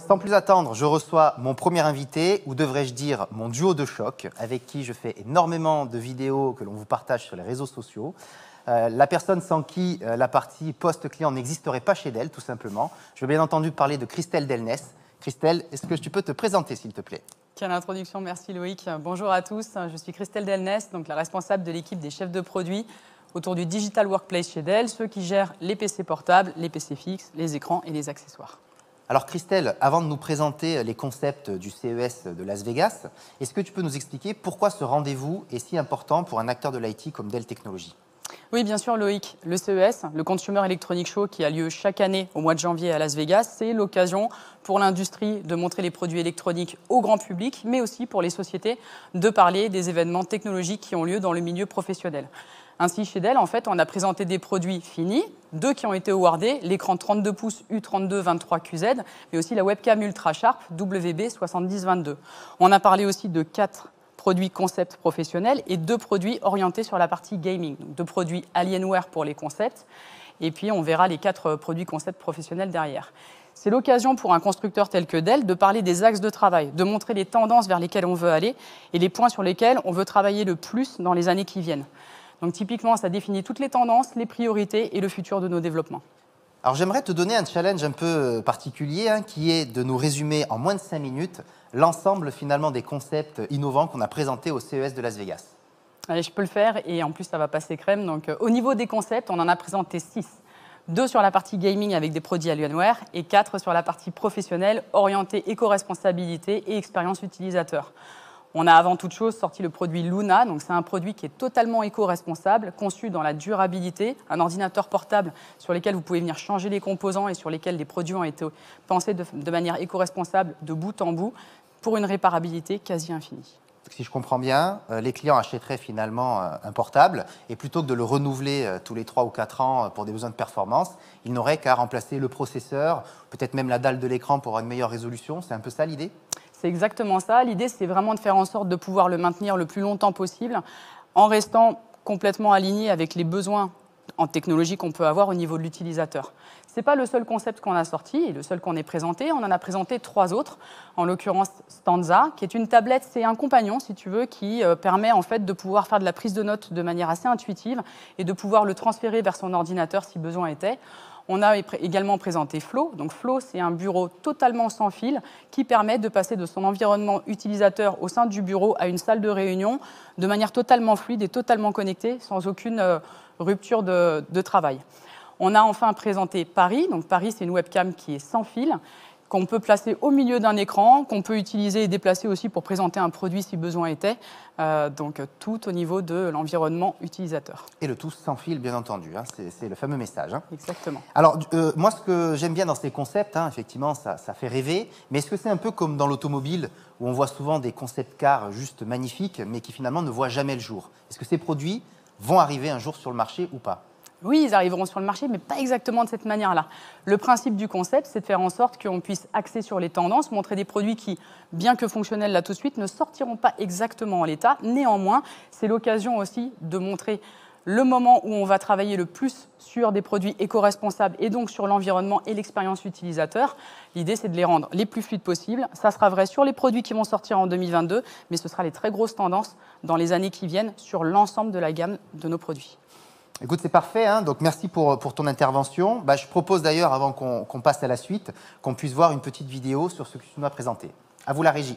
Sans plus attendre, je reçois mon premier invité, ou devrais-je dire mon duo de choc, avec qui je fais énormément de vidéos que l'on vous partage sur les réseaux sociaux. La personne sans qui la partie post-client n'existerait pas chez Dell, tout simplement. Je veux bien entendu parler de Christelle Delnès. Christelle, est-ce que tu peux te présenter, s'il te plaît? Quelle introduction, merci Loïc. Bonjour à tous, je suis Christelle Delnès, donc la responsable de l'équipe des chefs de produits autour du Digital Workplace chez Dell, ceux qui gèrent les PC portables, les PC fixes, les écrans et les accessoires. Alors Christelle, avant de nous présenter les concepts du CES de Las Vegas, est-ce que tu peux nous expliquer pourquoi ce rendez-vous est si important pour un acteur de l'IT comme Dell Technologies? Oui, bien sûr Loïc. Le CES, le Consumer Electronics Show qui a lieu chaque année au mois de janvier à Las Vegas, c'est l'occasion pour l'industrie de montrer les produits électroniques au grand public, mais aussi pour les sociétés de parler des événements technologiques qui ont lieu dans le milieu professionnel. Ainsi, chez Dell, en fait, on a présenté des produits finis, 2 qui ont été awardés, l'écran 32 pouces U3223QZ, mais aussi la webcam Ultra Sharp WB7022. On a parlé aussi de 4 produits concept professionnels et 2 produits orientés sur la partie gaming. Donc 2 produits Alienware pour les concepts, et puis on verra les 4 produits concept professionnels derrière. C'est l'occasion pour un constructeur tel que Dell de parler des axes de travail, de montrer les tendances vers lesquelles on veut aller et les points sur lesquels on veut travailler le plus dans les années qui viennent. Donc typiquement, ça définit toutes les tendances, les priorités et le futur de nos développements. Alors j'aimerais te donner un challenge un peu particulier, qui est de nous résumer en moins de 5 minutes l'ensemble finalement des concepts innovants qu'on a présentés au CES de Las Vegas. Allez, je peux le faire et en plus ça va passer crème. Donc au niveau des concepts, on en a présenté 6. 2 sur la partie gaming avec des produits Alienware et 4 sur la partie professionnelle orientée éco-responsabilité et expérience utilisateur. On a avant toute chose sorti le produit Luna, donc c'est un produit qui est totalement éco-responsable, conçu dans la durabilité, un ordinateur portable sur lequel vous pouvez venir changer les composants et sur lesquels les produits ont été pensés de manière éco-responsable de bout en bout pour une réparabilité quasi infinie. Si je comprends bien, les clients achèteraient finalement un portable et plutôt que de le renouveler tous les 3 ou 4 ans pour des besoins de performance, ils n'auraient qu'à remplacer le processeur, peut-être même la dalle de l'écran pour avoir une meilleure résolution. C'est un peu ça l'idée ? C'est exactement ça. L'idée, c'est vraiment de faire en sorte de pouvoir le maintenir le plus longtemps possible en restant complètement aligné avec les besoins en technologie qu'on peut avoir au niveau de l'utilisateur. Ce n'est pas le seul concept qu'on a sorti et le seul qu'on ait présenté. On en a présenté 3 autres, en l'occurrence Stanza, qui est une tablette, c'est un compagnon, si tu veux, qui permet en fait de pouvoir faire de la prise de notes de manière assez intuitive et de pouvoir le transférer vers son ordinateur si besoin était. On a également présenté Flow. Donc Flow, c'est un bureau totalement sans fil qui permet de passer de son environnement utilisateur au sein du bureau à une salle de réunion de manière totalement fluide et totalement connectée, sans aucune rupture de travail. On a enfin présenté Paris. Donc Paris, c'est une webcam qui est sans fil, qu'on peut placer au milieu d'un écran, qu'on peut utiliser et déplacer aussi pour présenter un produit si besoin était. Donc tout au niveau de l'environnement utilisateur. Et le tout sans fil, bien entendu. C'est le fameux message. Exactement. Alors, moi, ce que j'aime bien dans ces concepts, effectivement, ça fait rêver. Mais est-ce que c'est un peu comme dans l'automobile, où on voit souvent des concept cars juste magnifiques, mais qui finalement ne voient jamais le jour? Est-ce que ces produits vont arriver un jour sur le marché ou pas? Oui, ils arriveront sur le marché, mais pas exactement de cette manière-là. Le principe du concept, c'est de faire en sorte qu'on puisse axer sur les tendances, montrer des produits qui, bien que fonctionnels là tout de suite, ne sortiront pas exactement en l'état. Néanmoins, c'est l'occasion aussi de montrer le moment où on va travailler le plus sur des produits éco-responsables et donc sur l'environnement et l'expérience utilisateur. L'idée, c'est de les rendre les plus fluides possibles. Ça sera vrai sur les produits qui vont sortir en 2022, mais ce sera les très grosses tendances dans les années qui viennent sur l'ensemble de la gamme de nos produits. Écoute, c'est parfait, donc merci pour ton intervention. Je propose d'ailleurs, avant qu'on passe à la suite, qu'on puisse voir une petite vidéo sur ce que tu nous as présenté. À vous la régie.